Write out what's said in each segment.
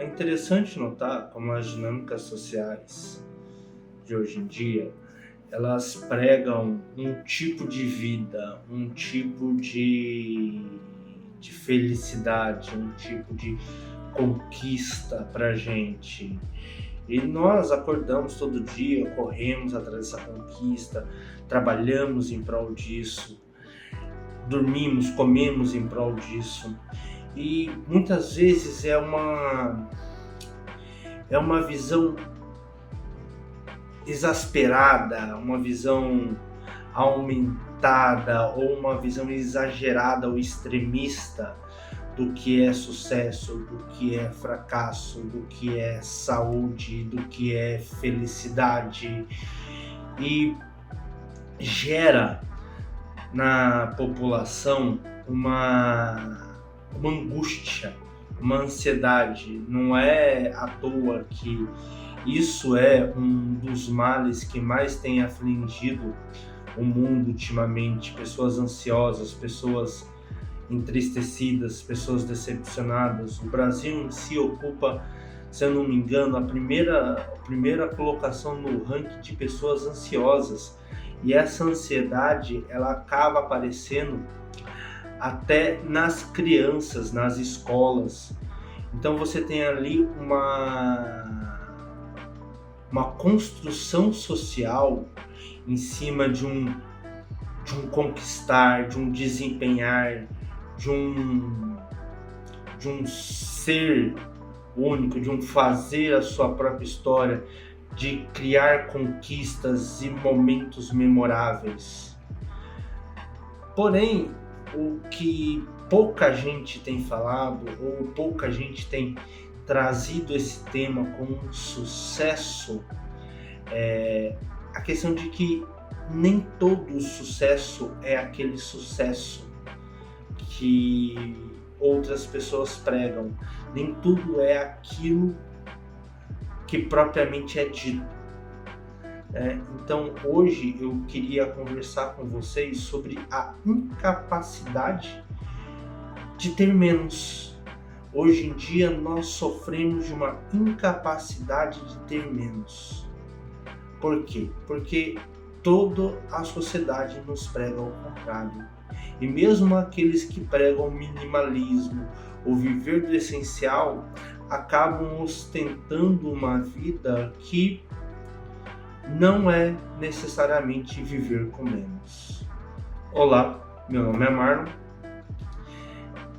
É interessante notar como as dinâmicas sociais de hoje em dia, elas pregam um tipo de vida, um tipo de felicidade, um tipo de conquista pra gente. E nós acordamos todo dia, corremos atrás dessa conquista, trabalhamos em prol disso, dormimos, comemos em prol disso. E muitas vezes é uma visão exasperada, uma visão aumentada ou uma visão exagerada ou extremista do que é sucesso, do que é fracasso, do que é saúde, do que é felicidade, e gera na população uma angústia, uma ansiedade. Não é à toa que isso é um dos males que mais tem afligido o mundo ultimamente. Pessoas ansiosas, pessoas entristecidas, pessoas decepcionadas. O Brasil em si ocupa, se eu não me engano, a primeira colocação no ranking de pessoas ansiosas. E essa ansiedade, ela acaba aparecendo até nas crianças, nas escolas. Então você tem ali uma construção social em cima de um conquistar, de um desempenhar, de um ser único, de um fazer a sua própria história, de criar conquistas e momentos memoráveis. Porém, o que pouca gente tem falado, ou pouca gente tem trazido esse tema com sucesso, é a questão de que nem todo sucesso é aquele sucesso que outras pessoas pregam. Nem tudo é aquilo que propriamente é dito. Então, hoje eu queria conversar com vocês sobre a incapacidade de ter menos. Hoje em dia nós sofremos de uma incapacidade de ter menos. Por quê? Porque toda a sociedade nos prega ao contrário. E mesmo aqueles que pregam o minimalismo, o viver do essencial, acabam ostentando uma vida que não é necessariamente viver com menos. Olá, meu nome é Marlon,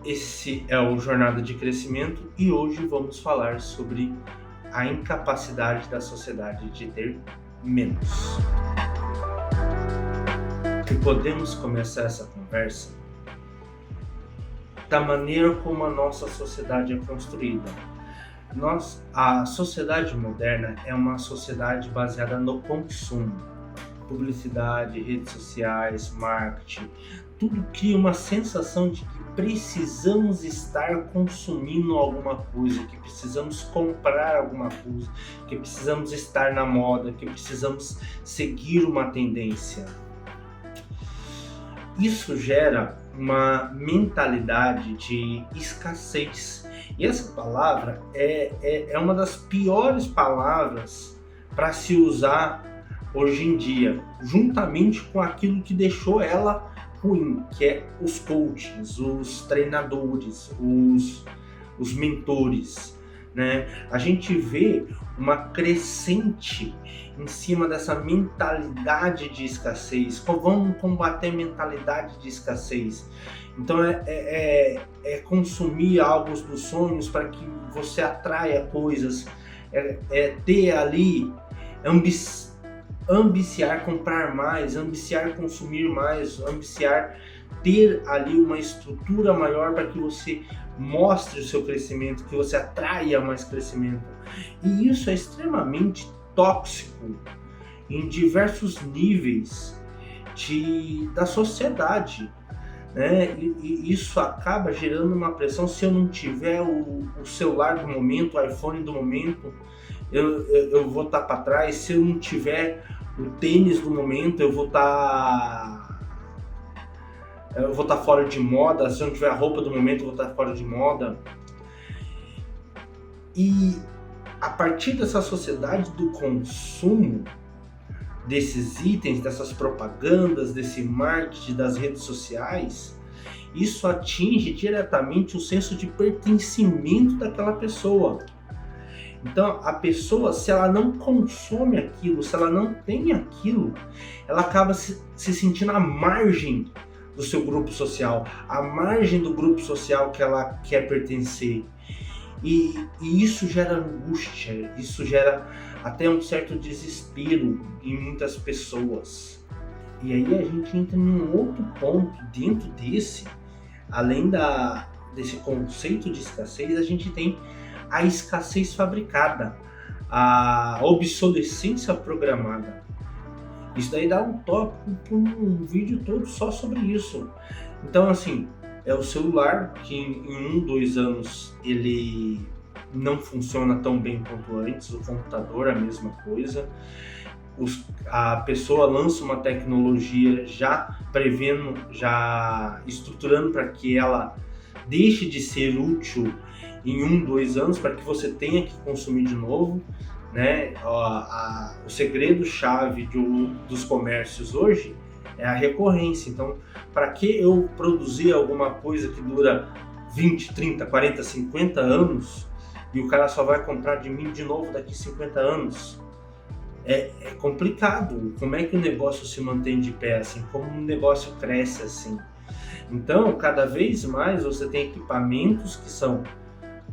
esse é o Jornada de Crescimento e hoje vamos falar sobre a incapacidade da sociedade de ter menos. E podemos começar essa conversa da maneira como a nossa sociedade é construída. A sociedade moderna é uma sociedade baseada no consumo. Publicidade, redes sociais, marketing, tudo cria uma sensação de que precisamos estar consumindo alguma coisa, que precisamos comprar alguma coisa, que precisamos estar na moda, que precisamos seguir uma tendência. Isso gera uma mentalidade de escassez. E essa palavra é uma das piores palavras para se usar hoje em dia, juntamente com aquilo que deixou ela ruim, que é os coaches, os treinadores, os mentores, né? A gente vê uma crescente em cima dessa mentalidade de escassez. Vamos combater a mentalidade de escassez. Então é consumir algo dos sonhos para que você atraia coisas, ter ali, ambiciar comprar mais, ambiciar consumir mais, ambiciar ter ali uma estrutura maior para que você mostre o seu crescimento, que você atraia mais crescimento. E isso é extremamente tóxico em diversos níveis da sociedade, né? E isso acaba gerando uma pressão. Se eu não tiver o celular do momento, o iPhone do momento, eu vou estar para trás. Se eu não tiver o tênis do momento, eu vou estar fora de moda. Se eu não tiver a roupa do momento, eu vou estar fora de moda. E a partir dessa sociedade do consumo desses itens, dessas propagandas, desse marketing das redes sociais, isso atinge diretamente o senso de pertencimento daquela pessoa. Então, a pessoa, se ela não consome aquilo, se ela não tem aquilo, ela acaba se sentindo à margem do seu grupo social, à margem do grupo social que ela quer pertencer. E isso gera angústia, isso gera até um certo desespero em muitas pessoas. E aí a gente entra em um outro ponto dentro desse, além desse conceito de escassez, a gente tem a escassez fabricada, a obsolescência programada. Isso daí dá um tópico para um vídeo todo só sobre isso. Então, assim, é o celular que em 2 anos ele não funciona tão bem quanto antes, o computador a mesma coisa. A pessoa lança uma tecnologia já prevendo, já estruturando para que ela deixe de ser útil em 2 anos, para que você tenha que consumir de novo, né? O segredo-chave dos comércios hoje é a recorrência. Então, para que eu produzir alguma coisa que dura 20, 30, 40, 50 anos e o cara só vai comprar de mim de novo daqui 50 anos? É complicado. Como é que o negócio se mantém de pé assim? Como o negócio cresce assim? Então, cada vez mais você tem equipamentos que são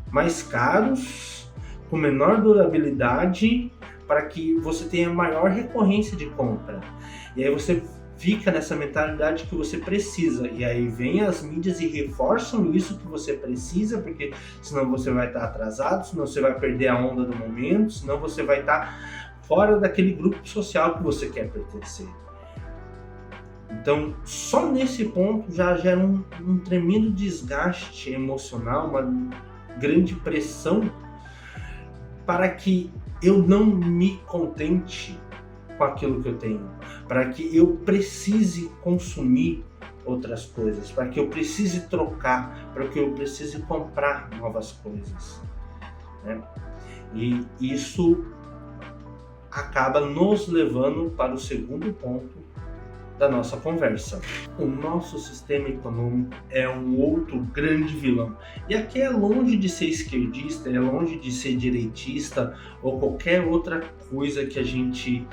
mais caros, com menor durabilidade, para que você tenha maior recorrência de compra. E aí você fica nessa mentalidade que você precisa. E aí vem as mídias e reforçam isso que você precisa, porque senão você vai estar atrasado, senão você vai perder a onda do momento, senão você vai estar fora daquele grupo social que você quer pertencer. Então, só nesse ponto já gera um tremendo desgaste emocional, uma grande pressão para que eu não me contente com aquilo que eu tenho, para que eu precise consumir outras coisas, para que eu precise trocar, para que eu precise comprar novas coisas, né? E isso acaba nos levando para o segundo ponto da nossa conversa. O nosso sistema econômico é um outro grande vilão. E aqui é longe de ser esquerdista, é longe de ser direitista ou qualquer outra coisa que a gente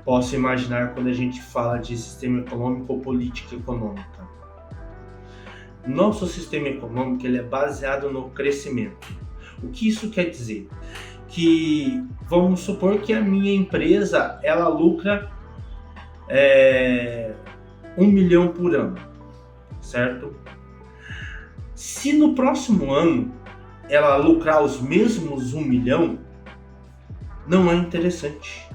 possa imaginar quando a gente fala de sistema econômico ou política econômica. Nosso sistema econômico ele é baseado no crescimento. O que isso quer dizer? Que vamos supor que a minha empresa ela lucra 1 milhão por ano, certo? Se no próximo ano ela lucrar os mesmos 1 milhão, não é interessante.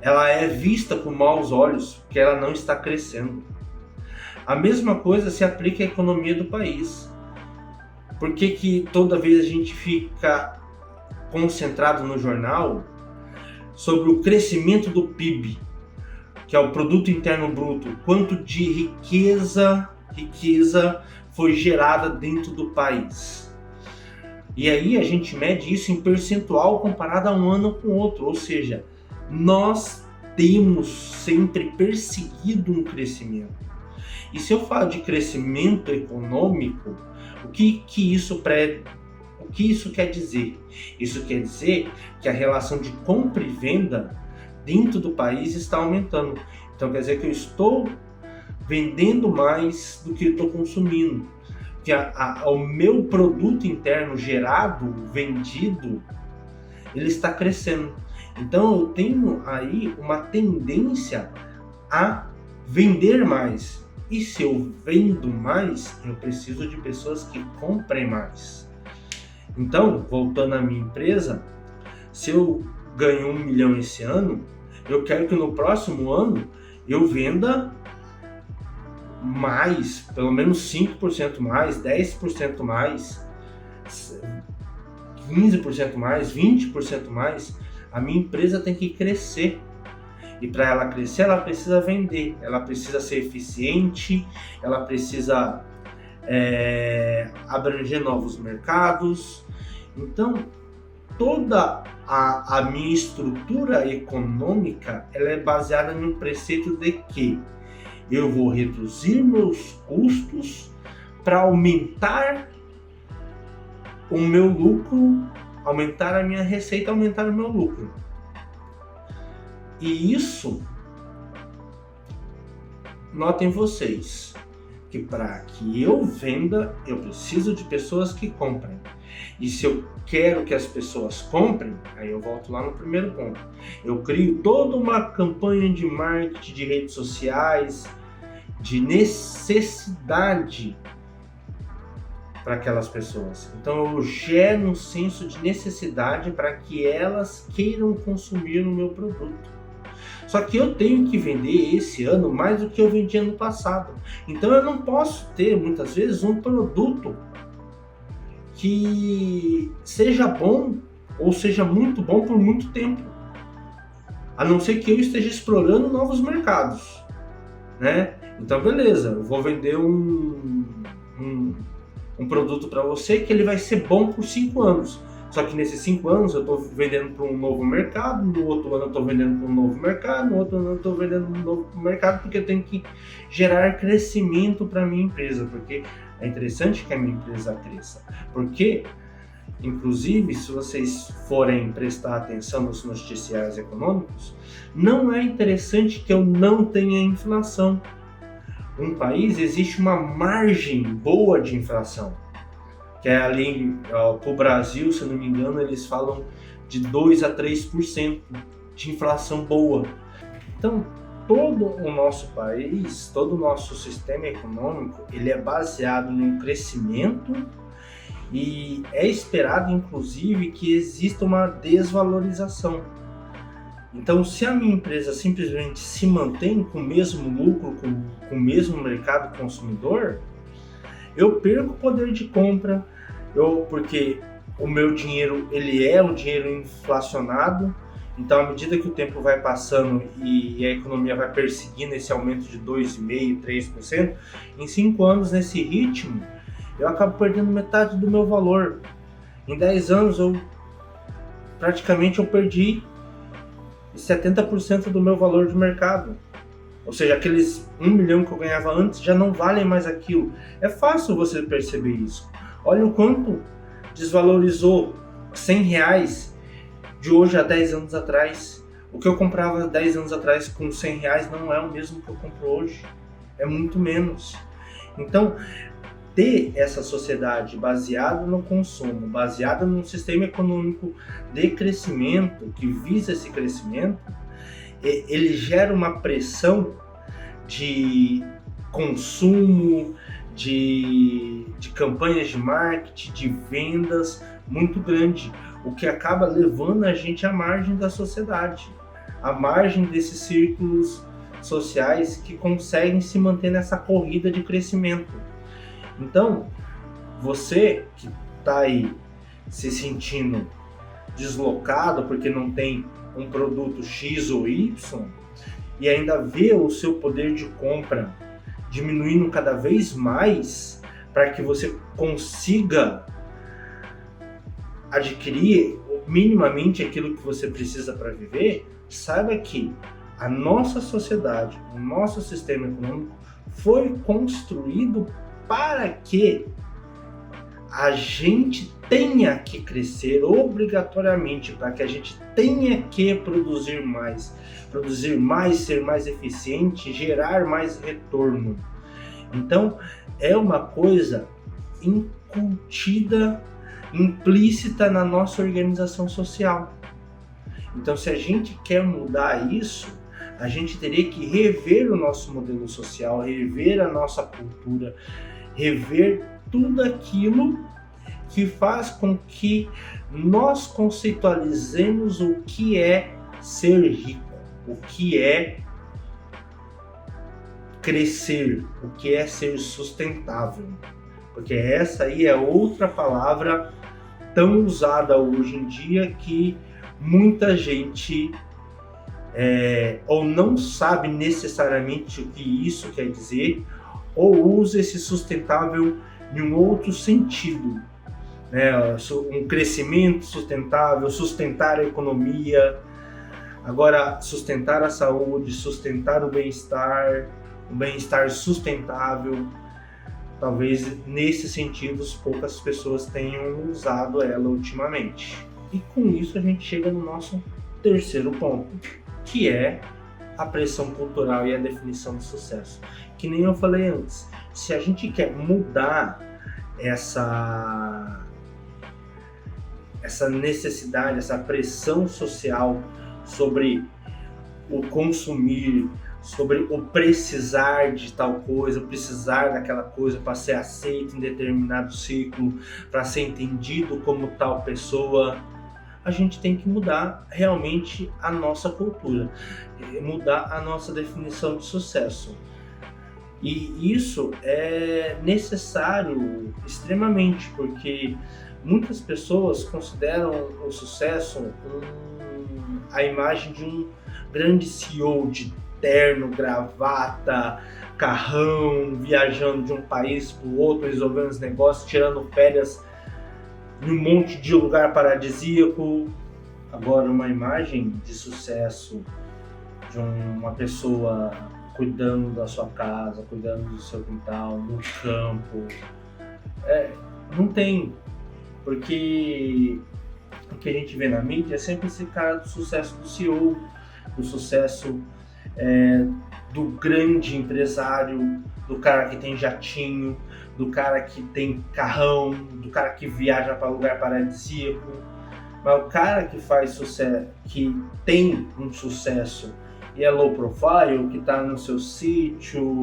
Ela é vista com maus olhos, porque ela não está crescendo. A mesma coisa se aplica à economia do país. Por que toda vez a gente fica concentrado no jornal sobre o crescimento do PIB, que é o Produto Interno Bruto, quanto de riqueza foi gerada dentro do país. E aí a gente mede isso em percentual comparado a um ano com o outro, ou seja, nós temos sempre perseguido um crescimento. E se eu falo de crescimento econômico, o que isso quer dizer? Isso quer dizer que a relação de compra e venda dentro do país está aumentando. Então quer dizer que eu estou vendendo mais do que eu estou consumindo. Que o meu produto interno gerado, vendido, ele está crescendo. Então eu tenho aí uma tendência a vender mais. E se eu vendo mais, eu preciso de pessoas que comprem mais. Então, voltando à minha empresa, se eu ganho 1 milhão esse ano, eu quero que no próximo ano eu venda mais, pelo menos 5% mais, 10% mais, 15% mais, 20% mais. A minha empresa tem que crescer. E para ela crescer, ela precisa vender, ela precisa ser eficiente, ela precisa abranger novos mercados. Então, toda a minha estrutura econômica ela é baseada no preceito de que eu vou reduzir meus custos para aumentar o meu lucro, aumentar a minha receita, aumentar o meu lucro. E isso, notem vocês, que para que eu venda, eu preciso de pessoas que comprem. E se eu quero que as pessoas comprem, aí eu volto lá no primeiro ponto. Eu crio toda uma campanha de marketing, de redes sociais, de necessidade para aquelas pessoas. Então eu gero um senso de necessidade para que elas queiram consumir o meu produto. Só que eu tenho que vender esse ano mais do que eu vendi ano passado. Então eu não posso ter, muitas vezes, um produto que seja bom ou seja muito bom por muito tempo. A não ser que eu esteja explorando novos mercados, né? Então beleza, eu vou vender um produto para você que ele vai ser bom por 5 anos. Só que nesses 5 anos eu estou vendendo para um novo mercado, no outro ano eu estou vendendo para um novo mercado, no outro ano eu estou vendendo para um novo mercado, porque eu tenho que gerar crescimento para a minha empresa, porque é interessante que a minha empresa cresça. Porque, inclusive, se vocês forem prestar atenção nos noticiários econômicos, não é interessante que eu não tenha inflação. Um país existe uma margem boa de inflação, que é ali, para o Brasil, se não me engano, eles falam de 2 a 3% de inflação boa. Então, todo o nosso país, todo o nosso sistema econômico, ele é baseado no crescimento e é esperado, inclusive, que exista uma desvalorização. Então, se a minha empresa simplesmente se mantém com o mesmo lucro, com o mesmo mercado consumidor, eu perco o poder de compra, porque o meu dinheiro ele é um dinheiro inflacionado. Então, à medida que o tempo vai passando e a economia vai perseguindo esse aumento de 2,5%, 3%, em 5 anos, nesse ritmo, eu acabo perdendo metade do meu valor. Em 10 anos, eu perdi 70% do meu valor de mercado. Ou seja, aqueles 1 milhão que eu ganhava antes já não valem mais aquilo. É fácil você perceber isso. Olha o quanto desvalorizou R$100 de hoje a 10 anos atrás. O que eu comprava 10 anos atrás com R$100 não é o mesmo que eu compro hoje. É muito menos. Então, ter essa sociedade baseada no consumo, baseada num sistema econômico de crescimento, que visa esse crescimento, ele gera uma pressão de consumo, de campanhas de marketing, de vendas muito grande, o que acaba levando a gente à margem da sociedade, à margem desses círculos sociais que conseguem se manter nessa corrida de crescimento. Então, você que está aí se sentindo deslocado porque não tem um produto X ou Y e ainda vê o seu poder de compra diminuindo cada vez mais para que você consiga adquirir minimamente aquilo que você precisa para viver, saiba que a nossa sociedade, o nosso sistema econômico foi construído para que a gente tenha que crescer obrigatoriamente, para que a gente tenha que produzir mais, ser mais eficiente, gerar mais retorno. Então, é uma coisa incutida, implícita na nossa organização social. Então, se a gente quer mudar isso, a gente teria que rever o nosso modelo social, rever a nossa cultura, rever tudo aquilo que faz com que nós conceitualizemos o que é ser rico, o que é crescer, o que é ser sustentável. Porque essa aí é outra palavra tão usada hoje em dia que muita gente ou não sabe necessariamente o que isso quer dizer, ou usa esse sustentável em um outro sentido. né? Um crescimento sustentável, sustentar a economia, agora sustentar a saúde, sustentar o bem-estar, um bem-estar sustentável. Talvez nesses sentidos poucas pessoas tenham usado ela ultimamente. E com isso a gente chega no nosso terceiro ponto, que é a pressão cultural e a definição de sucesso. Que nem eu falei antes, se a gente quer mudar essa necessidade, essa pressão social sobre o consumir, sobre o precisar de tal coisa, precisar daquela coisa para ser aceito em determinado ciclo, para ser entendido como tal pessoa, a gente tem que mudar realmente a nossa cultura, mudar a nossa definição de sucesso. E isso é necessário extremamente, porque muitas pessoas consideram o sucesso a imagem de um grande CEO de terno, gravata, carrão, viajando de um país para o outro, resolvendo os negócios, tirando férias em um monte de lugar paradisíaco. Agora, uma imagem de sucesso de uma pessoa cuidando da sua casa, cuidando do seu quintal, no campo, não tem, porque o que a gente vê na mídia é sempre esse cara do sucesso do CEO, do sucesso do grande empresário, do cara que tem jatinho, do cara que tem carrão, do cara que viaja para lugar paradisíaco. Mas o cara que faz sucesso, que tem um sucesso e é low profile, que está no seu sítio,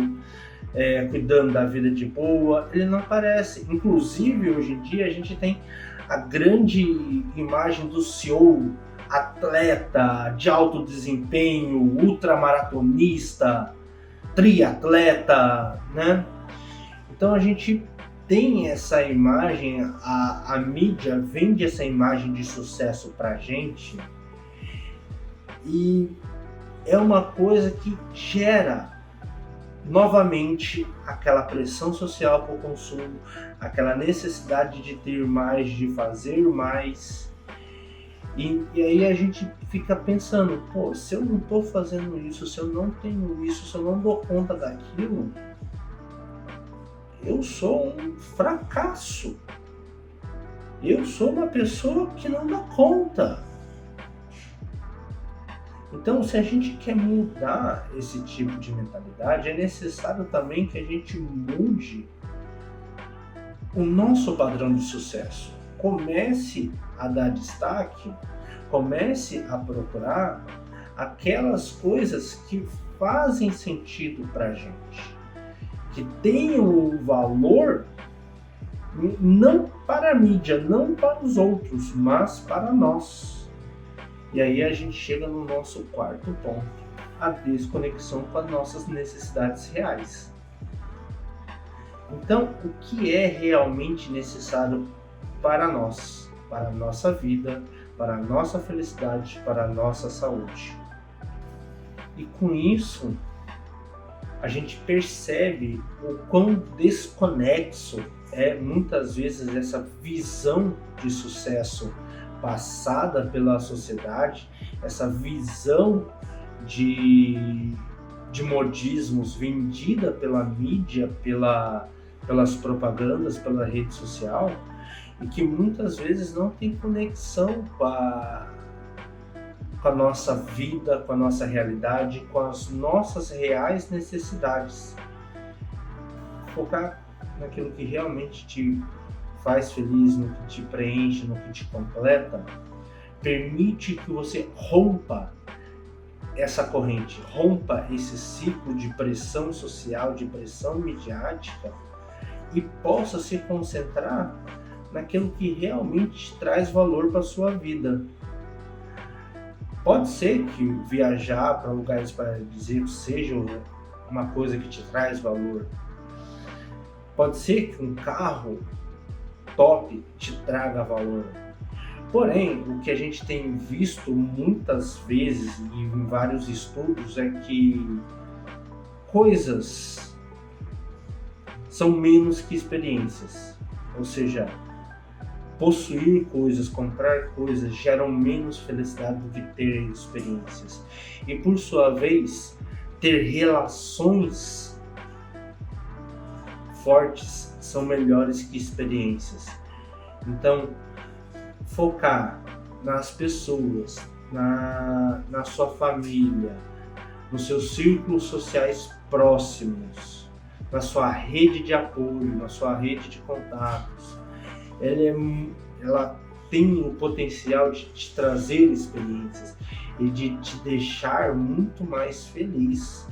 cuidando da vida de boa, ele não aparece. Inclusive, hoje em dia, a gente tem a grande imagem do CEO, atleta de alto desempenho, ultramaratonista, triatleta, né? Então a gente tem essa imagem, a mídia vende essa imagem de sucesso pra gente, e é uma coisa que gera novamente aquela pressão social para o consumo, aquela necessidade de ter mais, de fazer mais. E aí a gente fica pensando, pô, se eu não estou fazendo isso, se eu não tenho isso, se eu não dou conta daquilo, eu sou um fracasso. Eu sou uma pessoa que não dá conta. Então, se a gente quer mudar esse tipo de mentalidade, é necessário também que a gente mude o nosso padrão de sucesso. Comece a dar destaque, comece a procurar aquelas coisas que fazem sentido pra gente, que tenham um valor não para a mídia, não para os outros, mas para nós. E aí a gente chega no nosso quarto ponto, a desconexão com as nossas necessidades reais. Então, o que é realmente necessário para nós, para a nossa vida, para a nossa felicidade, para a nossa saúde? E com isso, a gente percebe o quão desconexo é muitas vezes essa visão de sucesso passada pela sociedade, essa visão de modismos vendida pela mídia, pelas propagandas, pela rede social, e que muitas vezes não tem conexão com a nossa vida, com a nossa realidade, com as nossas reais necessidades. Focar naquilo que realmente te faz feliz, no que te preenche, no que te completa, permite que você rompa essa corrente, rompa esse ciclo de pressão social, de pressão midiática, e possa se concentrar naquilo que realmente traz valor para a sua vida. Pode ser que viajar para lugares paradisíacos seja uma coisa que te traz valor. Pode ser que um carro top te traga valor. Porém, o que a gente tem visto muitas vezes e em vários estudos é que coisas são menos que experiências. Ou seja, possuir coisas, comprar coisas geram menos felicidade do que ter experiências. E por sua vez, ter relações fortes são melhores que experiências. Então, focar nas pessoas, na sua família, nos seus círculos sociais próximos, na sua rede de apoio, na sua rede de contatos, ela tem o potencial de te trazer experiências e de te deixar muito mais feliz.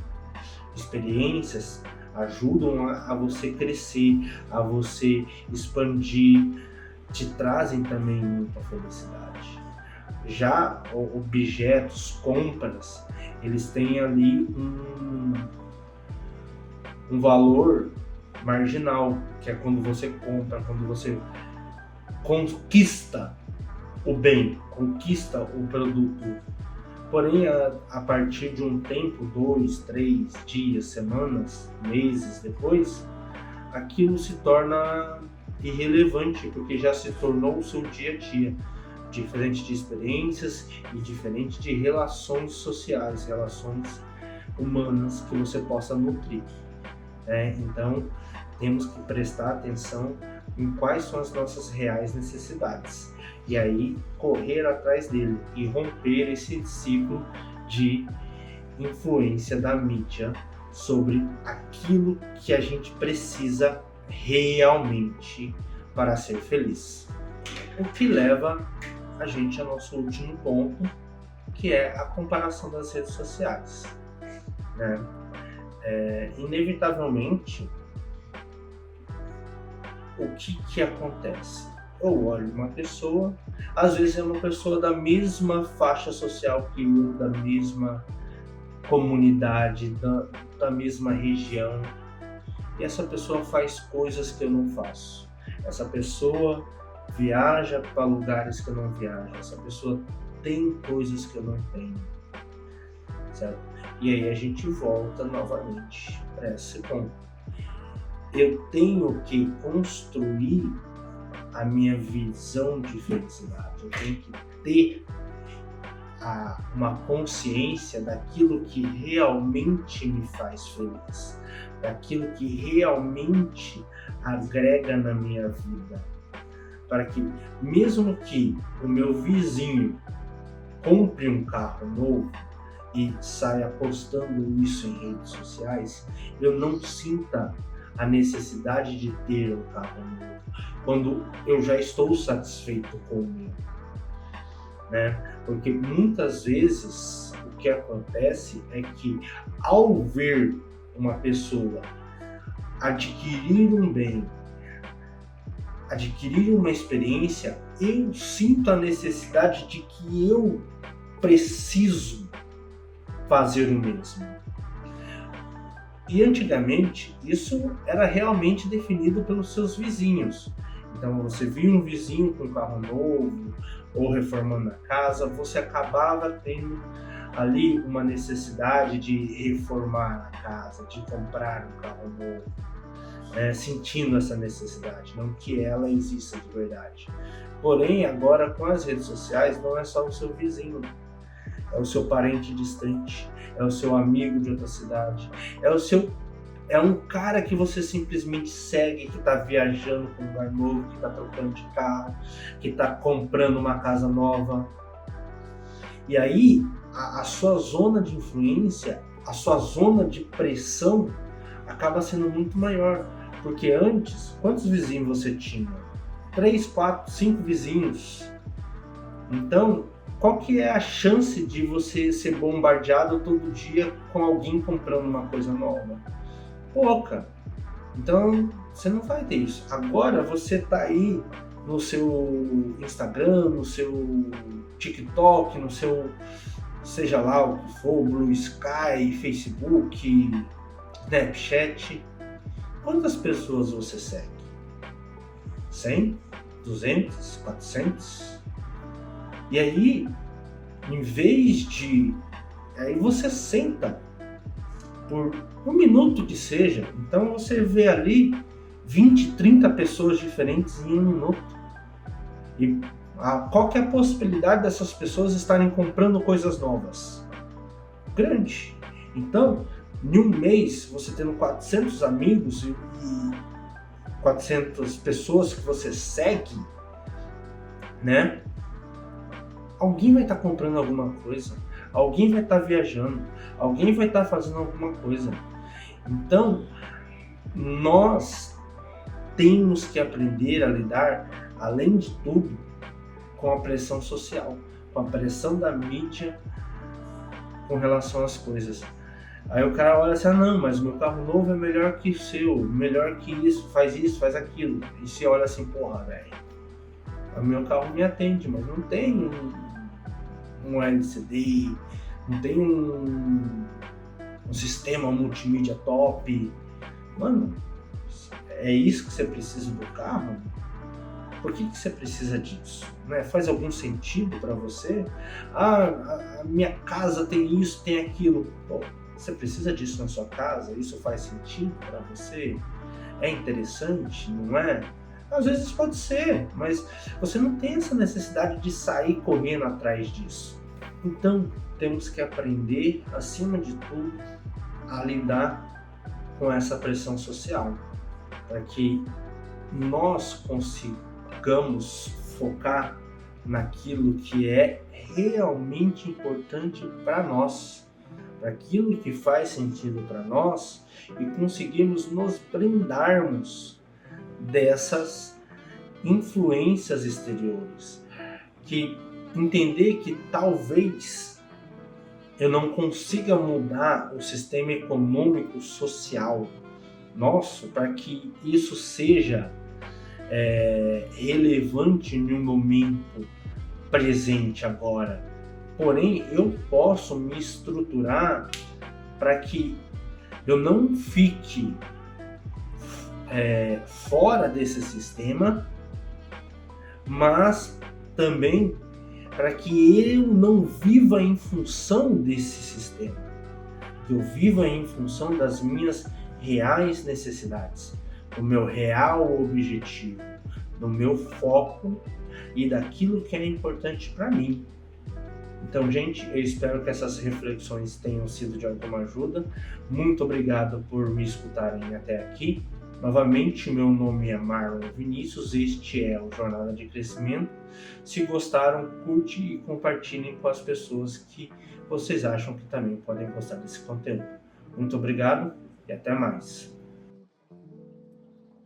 Experiências ajudam a você crescer, a você expandir, te trazem também muita felicidade. Já objetos, compras, eles têm ali um valor marginal, que é quando você compra, quando você conquista o bem, conquista o produto. Porém, a partir de um tempo, 2, 3 dias, semanas, meses depois, aquilo se torna irrelevante, porque já se tornou o seu dia a dia, diferente de experiências e diferente de relações sociais, relações humanas que você possa nutrir. Então, temos que prestar atenção em quais são as nossas reais necessidades e aí correr atrás dele e romper esse ciclo de influência da mídia sobre aquilo que a gente precisa realmente para ser feliz. O que leva a gente ao nosso último ponto, que é a comparação das redes sociais, né? Inevitavelmente, o que acontece? Eu olho uma pessoa, às vezes é uma pessoa da mesma faixa social que eu, da mesma comunidade, da mesma região, e essa pessoa faz coisas que eu não faço. Essa pessoa viaja para lugares que eu não viajo, essa pessoa tem coisas que eu não tenho, certo? E aí a gente volta novamente para esse ponto. Eu tenho que construir a minha visão de felicidade, eu tenho que ter uma consciência daquilo que realmente me faz feliz, daquilo que realmente agrega na minha vida, para que mesmo que o meu vizinho compre um carro novo e saia postando isso em redes sociais, eu não sinta a necessidade de ter um carro novo, quando eu já estou satisfeito com o meu, né? Porque muitas vezes o que acontece é que ao ver uma pessoa adquirir um bem, adquirir uma experiência, eu sinto a necessidade de que eu preciso fazer o mesmo. E antigamente isso era realmente definido pelos seus vizinhos. Então você via um vizinho com um carro novo ou reformando a casa, você acabava tendo ali uma necessidade de reformar a casa, de comprar um carro novo, sentindo essa necessidade, não que ela exista de verdade. Porém, agora com as redes sociais, não é só o seu vizinho, é o seu parente distante, é o seu amigo de outra cidade, é um cara que você simplesmente segue, que está viajando para um lugar novo, que está trocando de carro, que está comprando uma casa nova. E aí, a sua zona de influência, a sua zona de pressão acaba sendo muito maior. Porque antes, quantos vizinhos você tinha? 3, 4, 5 vizinhos. Então, qual que é a chance de você ser bombardeado todo dia com alguém comprando uma coisa nova? Pouca. Então, você não vai ter isso. Agora, você tá aí no seu Instagram, no seu TikTok, no seu, seja lá o que for, Blue Sky, Facebook, Snapchat. Quantas pessoas você segue? 100? 200? 400? E aí, em vez de... Aí você senta por um minuto que seja, então você vê ali 20, 30 pessoas diferentes em um minuto. E qual que é a possibilidade dessas pessoas estarem comprando coisas novas? Grande. Então, em um mês, você tendo 400 amigos e 400 pessoas que você segue, né? Alguém vai estar comprando alguma coisa, alguém vai estar viajando, alguém vai estar fazendo alguma coisa. Então, nós temos que aprender a lidar, além de tudo, com a pressão social, com a pressão da mídia com relação às coisas. Aí o cara olha assim, não, mas o meu carro novo é melhor que o seu, melhor que isso, faz aquilo. E você olha assim, porra, velho, o meu carro me atende, mas não tem um LCD, não tem um sistema multimídia top. Mano, é isso que você precisa do carro? Por que você precisa disso? Né? Faz algum sentido para você? A minha casa tem isso, tem aquilo. Pô, você precisa disso na sua casa? Isso faz sentido para você? É interessante, não é? Às vezes pode ser, mas você não tem essa necessidade de sair correndo atrás disso. Então, temos que aprender, acima de tudo, a lidar com essa pressão social, para que nós consigamos focar naquilo que é realmente importante para nós, para aquilo que faz sentido para nós, e conseguirmos nos blindarmos dessas influências exteriores, que entender que talvez eu não consiga mudar o sistema econômico social nosso para que isso seja relevante no momento presente agora. Porém, eu posso me estruturar para que eu não fique fora desse sistema, mas também para que eu não viva em função desse sistema, que eu viva em função das minhas reais necessidades, do meu real objetivo, do meu foco e daquilo que é importante para mim. Então, gente, eu espero que essas reflexões tenham sido de alguma ajuda. Muito obrigado por me escutarem até aqui. Novamente, meu nome é Marlon Vinícius, este é o Jornada de Crescimento. Se gostaram, curte e compartilhem com as pessoas que vocês acham que também podem gostar desse conteúdo. Muito obrigado e até mais.